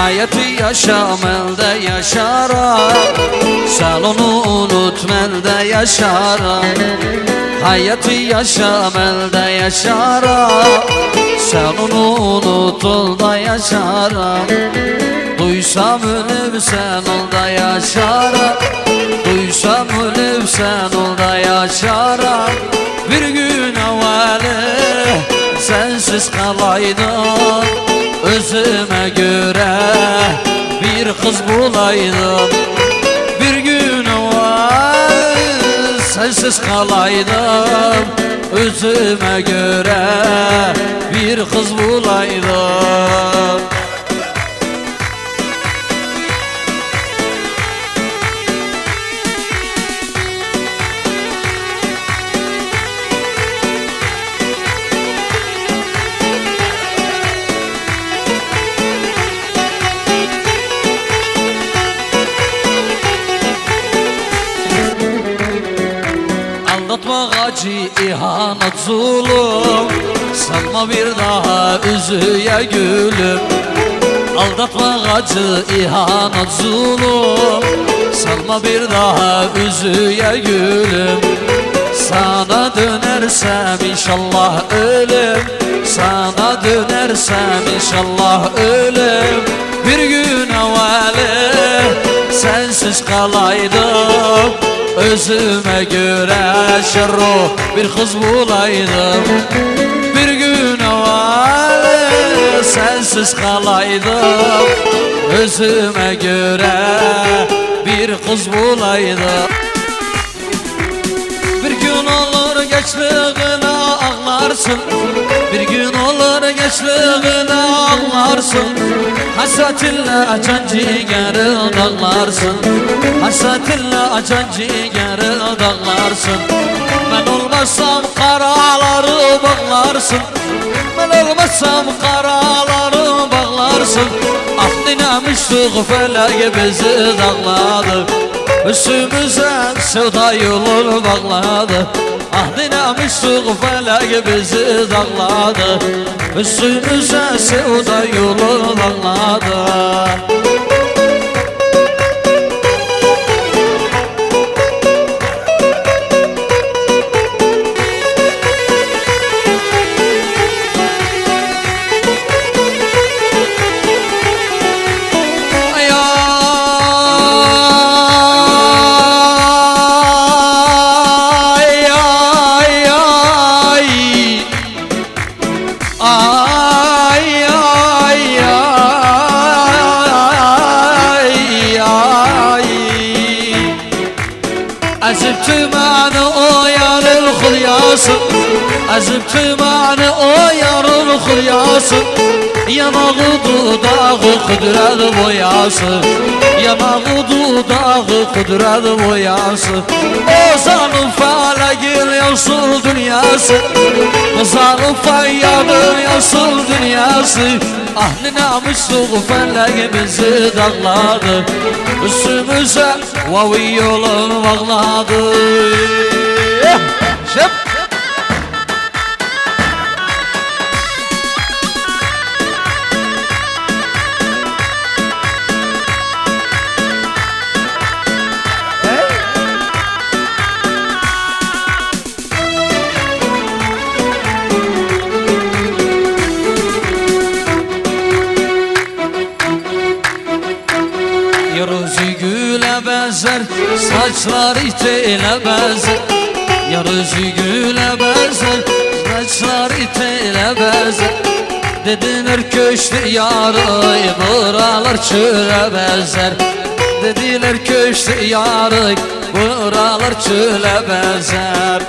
Hayatı yaşam elde yaşaram, sen onu unut elde yaşaram. Hayatı yaşam elde yaşaram, sen onu unut olda yaşaram. Duysam ölüm sen olda yaşaram, duysam ölüm sen olda yaşaram. Bir gün evveli sensiz kalaydım, özüme göre bir kız bulaydım. Bir gün evvel sensiz kalaydım, özüme göre bir kız bulaydım. Aldatmak acı, ihanet zulüm, sanma bir daha üzüye gülüm. Aldatmak acı, ihanet zulüm, sanma bir daha üzüye gülüm. Sana dönersem inşallah ölüm, sana dönersem inşallah ölüm. Bir gün evveli sensiz kalaydım, özüme göre şerro bir kız bulaydım. Bir gün evvel sensiz kalaydım, özüme göre bir kız bulaydım. Bir gün olur gençliğine ağlarsın, bir gün olur gençliğine ağlarsın. Hasretinle açan ciğeri dağlarsın, hasretinle açan ciğeri dağlarsın. Ben olmazsam karaları bağlarsın, ben olmazsam karaları bağlarsın. Ah dinemiştik felek bizi dağladı, üstümüze sevda yolu bağladı. Ah dinemiştik felek bizi dağladı, üstümüze sevda yolu bağladı. عزبت معنا يا الخلياس، عزبت معنا يا الخلياس. يا مغضو داغ قدرة بوياس، يا مغضو داغ قدرة بوياس. وصار فالق يوصل دنياس، وصار فياض يوصل دنياس. أهلنا مشتوق فلق بزيد أغلاده، üstümüze vavi yolun bağladı. Şıp! Yarıcı güle benzer, saçları tele benzer. Yarıcı güle benzer, saçları tele benzer. Dediler köşkü yarı, buralar çöle benzer. Dediler köşkü yarı, buralar çöle benzer.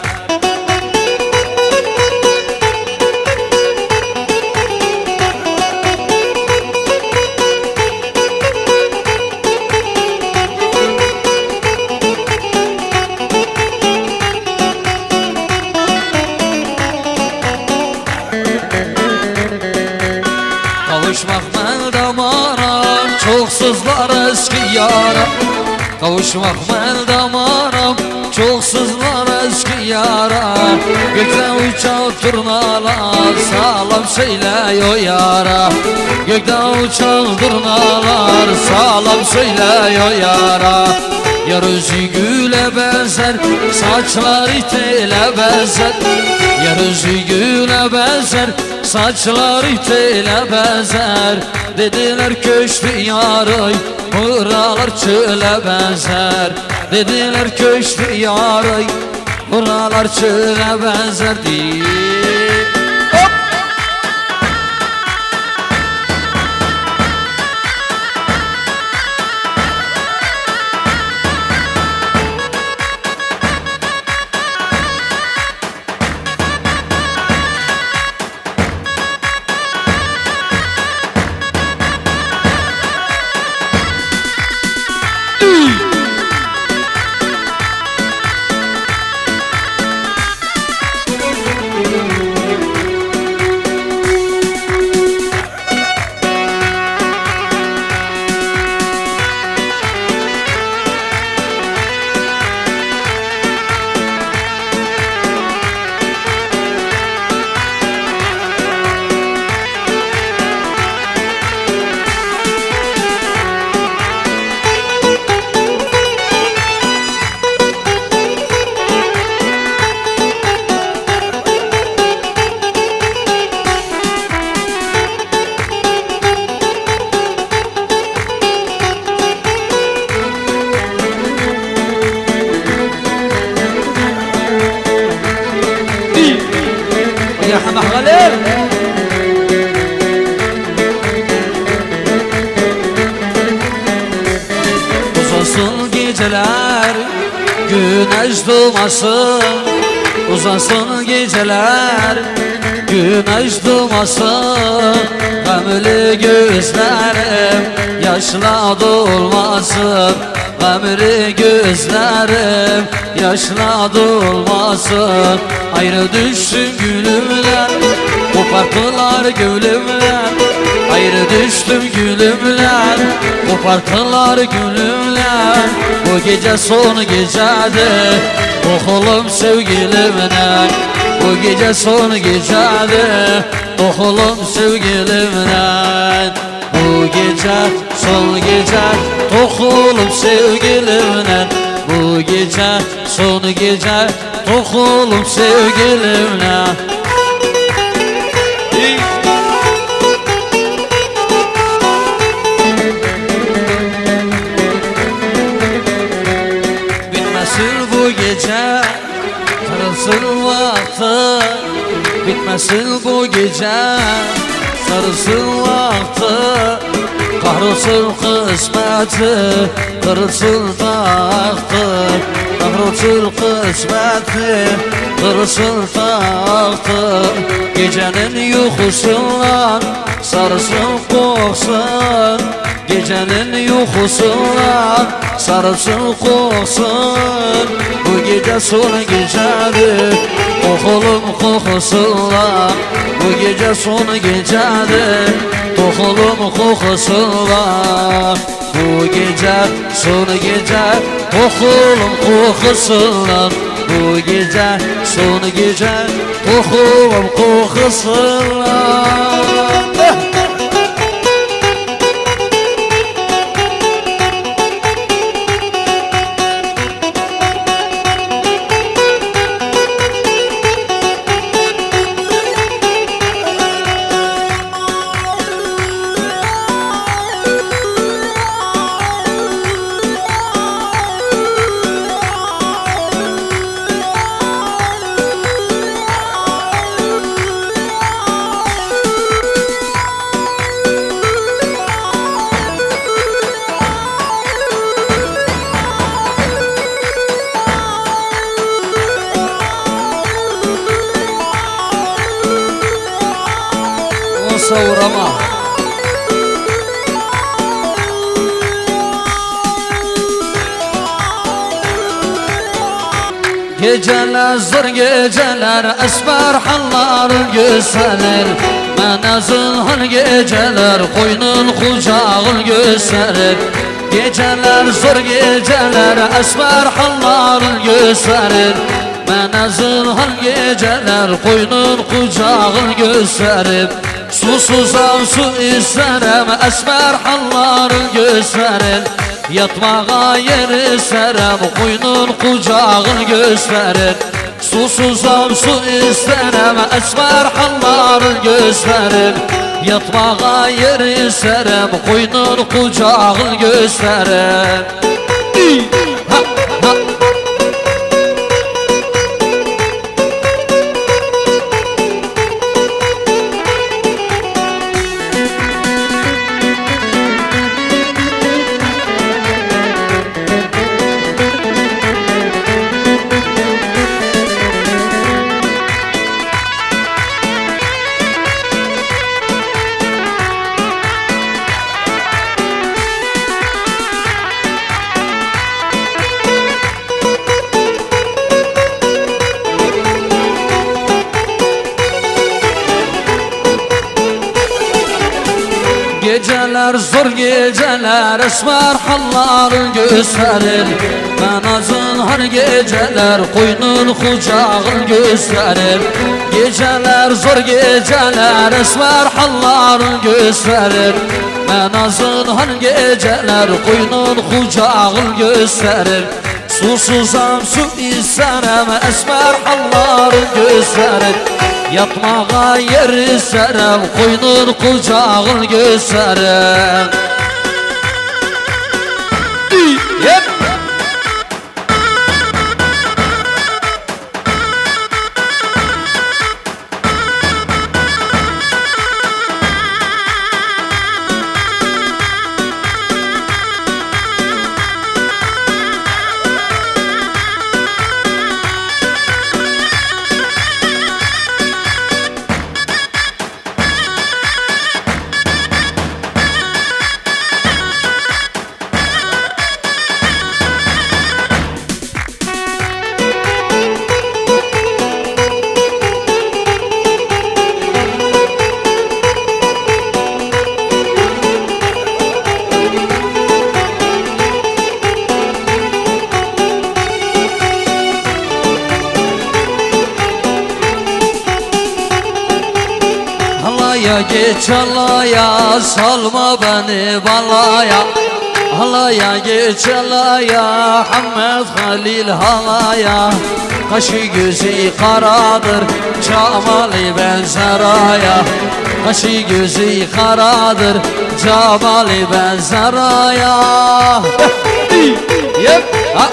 Kavuşmak ben damaram, çok sızlar eski yara. Kavuşmak ben damaram, çok sızlar gelmez ki yara. Gökten uçan turnalar sağlam söylüyor yara. Gökten uçan turnalar sağlam söylüyor yara. Yar özü güle benzer, saçları tele benzer. Yar özü güle benzer, saçları tele benzer. Dediler köştü yarı, buralar çöle benzer. Dediler köştü yarı, buralar çöle benzer diye. يا حمح غليل Uzasın geceler, güneş doğmasın. Uzasın geceler, güneş doğmasın. Gamlı gözlerim yaşla dolmasın. Gamlı gözlerim yaşla dolmasın. Ayrı düştüm gülümden, koparttılar gülümden. Ayrı düştüm gülümden, koparttılar gülümden. Bu gece son gecedir, okulum sevgilimden. Bu gece son gecedir, okulum sevgilimden. Bu gece son gece, okulum sevgilimden. Bu gece son gece, okulum sevgilimle. Bitmesin bu gece, sarılsın vakti. Bitmesin bu gece, sarılsın vakti. Kahrolsun kısmeti, kırılsın tahtı. Kahrolsun kısmeti, kırılsın tahtı. Gecenin uykusundan sarılsın koksun. Gecenin uykusundan sarılsın koksun. Bu gece son gecedir, okulum kokusundan. Bu gece son gecedir, okulum kokusundan. Bu gece son gece, okulum kokusundan. Bu gece son gece, okulum kokusundan. Uğrama geceler zor geceler, esmer halların gösterir. Menazıl geceler, koynun kucağın gösterir. Geceler zor geceler, esmer halların gösterir. Mənə zılhal geceler koynun kucağın gösterip Susuzam su isterim esmer halların gösterin Yatmağa yer isterim koynun kucağın gösterin Susuzam su isterim esmer halların gösterin Yatmağa yer isterim koynun kucağın gösterin Ha ha. Geceler zor geceler esmer halların gösterir Ben azın her geceler koynun kucağın gösterir Geceler zor geceler esmer halların gösterir Ben azın her geceler koynun kucağın gösterir Susuzam su isterim esmer halların gösterir Yatmağa yer isterim koynun kucağın gösterim Yep. Halaya geç halaya salma beni balaya Halaya geç halaya Hammed Halil halaya Kaşı gözü karadır Camali benzer aya Kaşı gözü karadır Camali benzer aya Yep. Ha.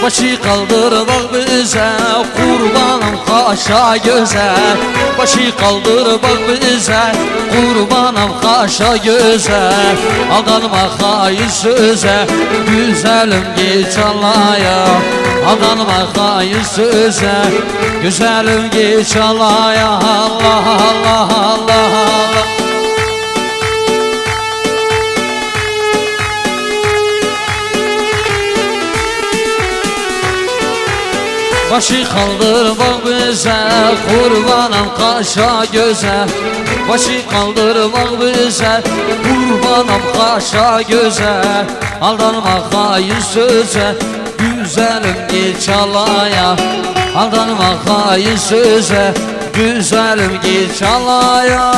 Başı kaldır bak bize kurbanım kaşa göze Başı kaldır bak bize kurbanım kaşa göze Aldanma hayır söze güzelim geç alaya Aldanma hayır söze güzelim geç alaya Allah Allah Allah Allah Başı kaldır bak bize kurbanım kaşa göze Başı kaldır bak bize kurbanım kaşa göze Aldanma hayır söze güzelim geç alaya Aldanma hayır söze güzelim geç alaya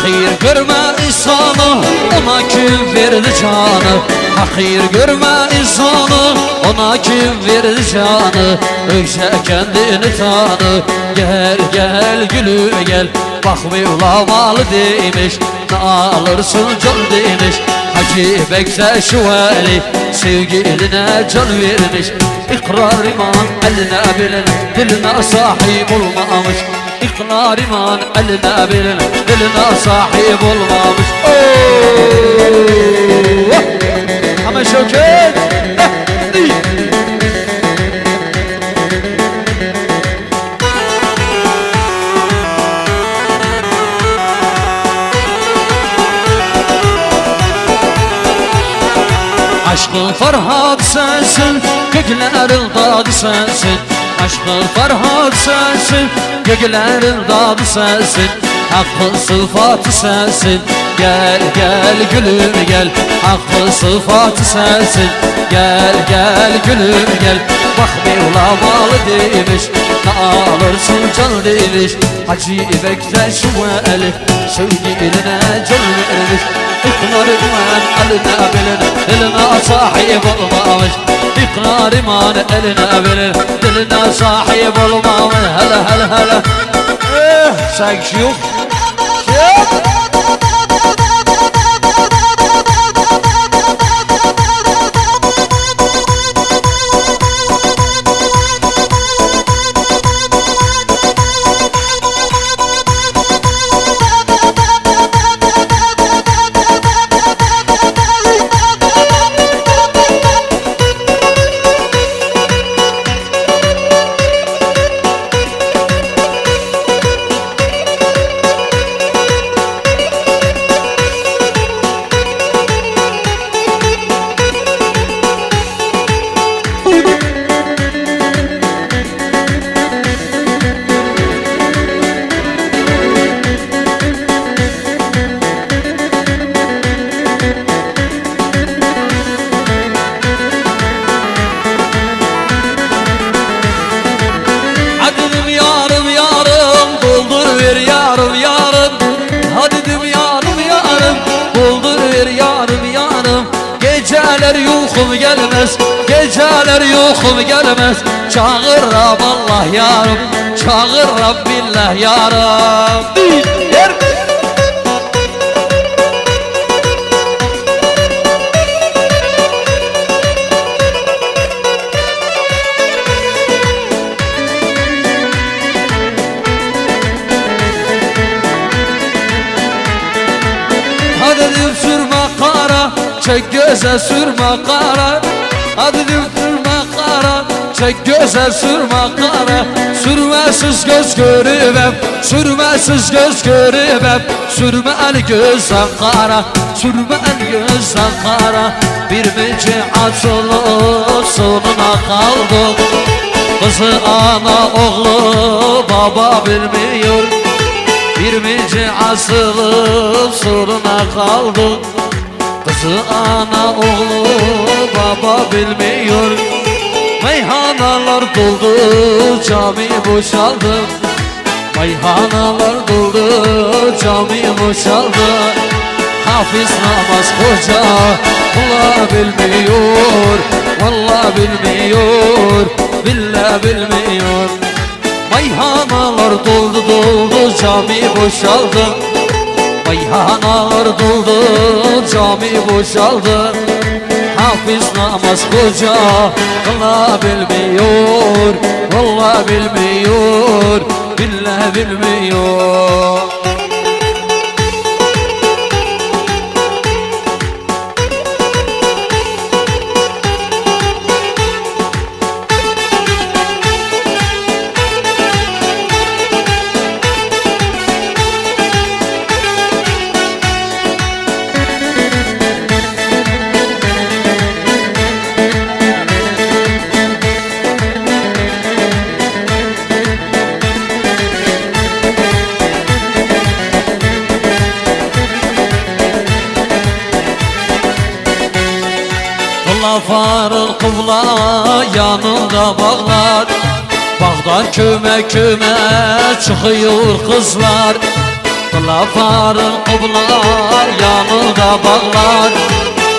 Hayır görme insanı ona kim verdi canı? Hakir görme insanı, ona kim verdi canı? Ökse kendini tanı, gel gel gülüm gel. Bak Mevlamalı demiş, ne alırsın can demiş. Hacı Bekse şu eli, sevgiline can vermiş. İkrar iman eline bilin, diline sahip olmamış. İkrar iman eline bilin, diline sahip olmamış. Ama Şevket Aşkın Ferhat sensin, göklerin dadı sensin. Aşkın Ferhat sensin, göklerin dadı sensin. Hakkın sıfatı sensin, gel gel gülüm gel. Hakkın sıfatı sensin, gel gel gülüm gel. Bak Mevlamalı demiş, ne alırsın can demiş. Hacı Bekse şu eli, sevgiline can vermiş. İkrar iman eline bilin, diline sahip olmamış. İkrar iman eline bilin, diline sahip olmamış. Hele hele hele. Sanki yok. Geceler yokum gelmez, geceler yokum gelmez. Çağırram Allah yarım, çağırram billah yarım. Hadi deyip sürme kara, çek göze sürme kara. Hadi deyip sürme kara, çek göze sürme kara. Sürmesiz göz görübem, sürmesiz göz görübem. Sürme el gözden kara, sürme el gözden kara. Bir müce açılıp sonuna kaldık. Kızı ana oğlu baba bilmiyor. Bir müce asılıp soruna kaldı. Kızı ana oğlu baba bilmiyor. Meyhanalar doldu, cami boşaldı. Meyhanalar doldu, cami boşaldı. Hafiz namaz hoca Allah bilmiyor, vallahi bilmiyor, billah bilmiyor. Meyhanalar doldu doldu, cami boşaldı. Meyhanalar doldu, cami boşaldı. Hafiz namaz hoca Allah bilmiyor, vallahi bilmiyor, billah bilmiyor. Farıl kıbla yanında bağlar. Bağdan köme köme çıkıyor kızlar. Farıl kıbla yanında bağlar.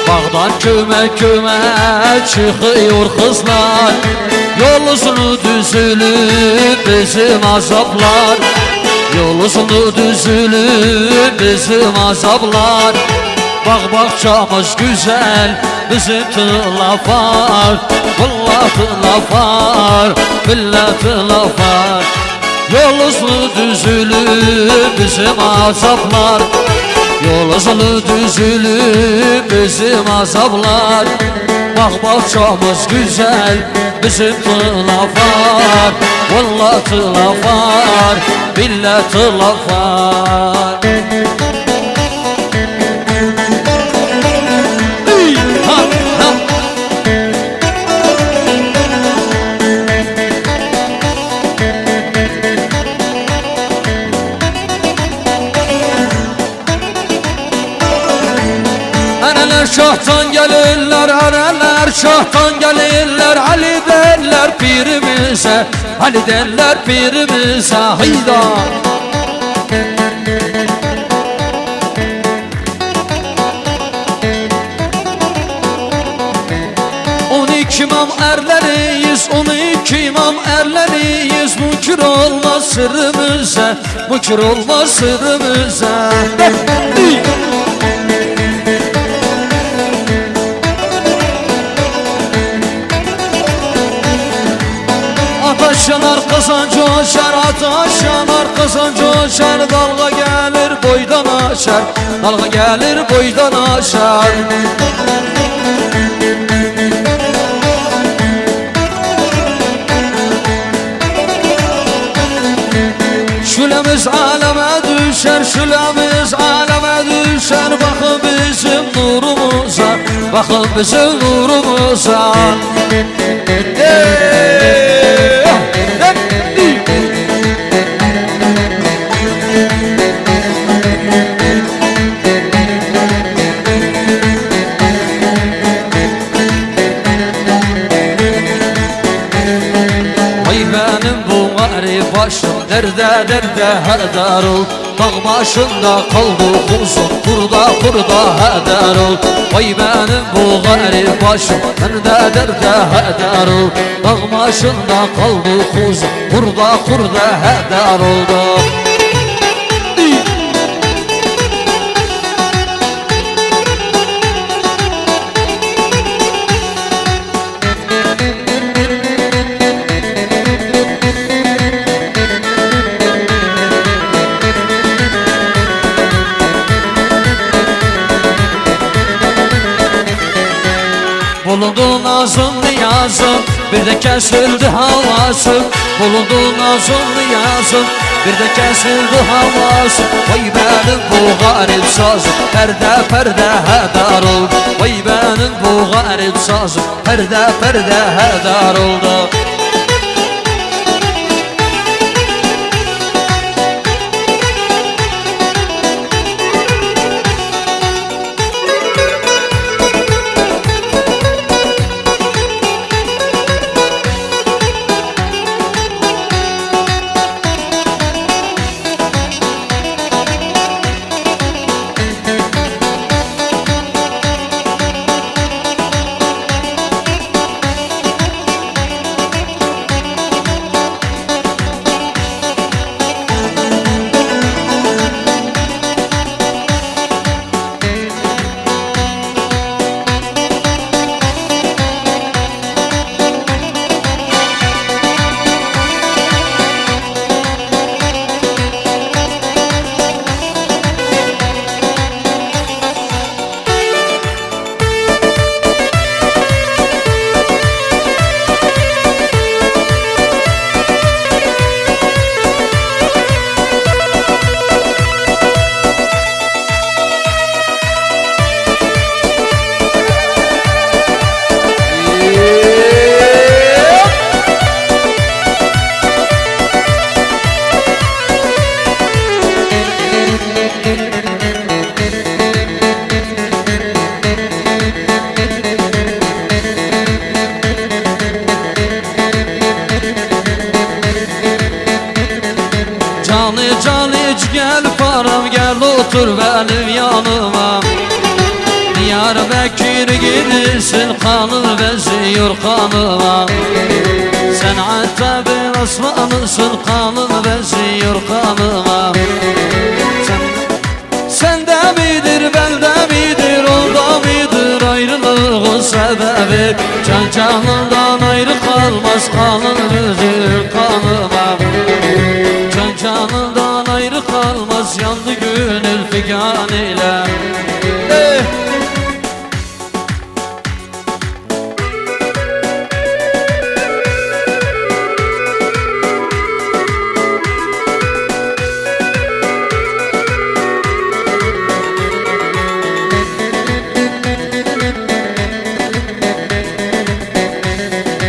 Bağdan köme çıkıyor kızlar. Yol uzunu düzülüp bizim azaplar. Yol uzunu düzülüp bizim azaplar. Bağ bahçamız güzel, bizim tılaf var. Vallahi tılaf var, billahi tılaf var. Yol uzunu düzülüp bizim azaplar. Yol uzunu düzülüp bizim azaplar. Bağ bahçamız güzel, bizim tılaf var. Vallahi tılaf var, billahi tılaf var. Şahtan gelirler, erenler şahtan gelirler. Ali derler pirimize, Ali derler pirimize. Hayda! İmam erleriyiz, 12 imam erleriyiz. Mükür olmaz sırrımıza, mükür olmaz sırrımıza. Ateş yanar kazan coşar, ateş yanar kazan coşar. Dalga gelir boydan aşar, dalga gelir boydan aşar. Şülemiz aleme düşer, şülemiz aleme düşer. Bakın bizim nurumuza, bakın bizim nurumuza. Başım derde heder ol. Dağ başında kaldı kuzum, kurda heder ol. Vay benim bu garip başım derde heder ol. Dağ başında kaldı kuzum, kurda heder oldu. Bulundu nazım niyazım, bir de kesildi havası. Bulundu nazım niyazım, bir de kesildi havası. Vay benim bu garip sazım, perde heder oldu. Vay benim bu garip sazım, perde heder oldu. Diyarbakır gibisin kanın benziyor kanıma. Sen Antep'in aslanısın kanın benziyor kanıma. Sende midir bende midir onda midir ayrılığın sebebi? Can canından ayrı kalmaz kanın benziyor kanıma.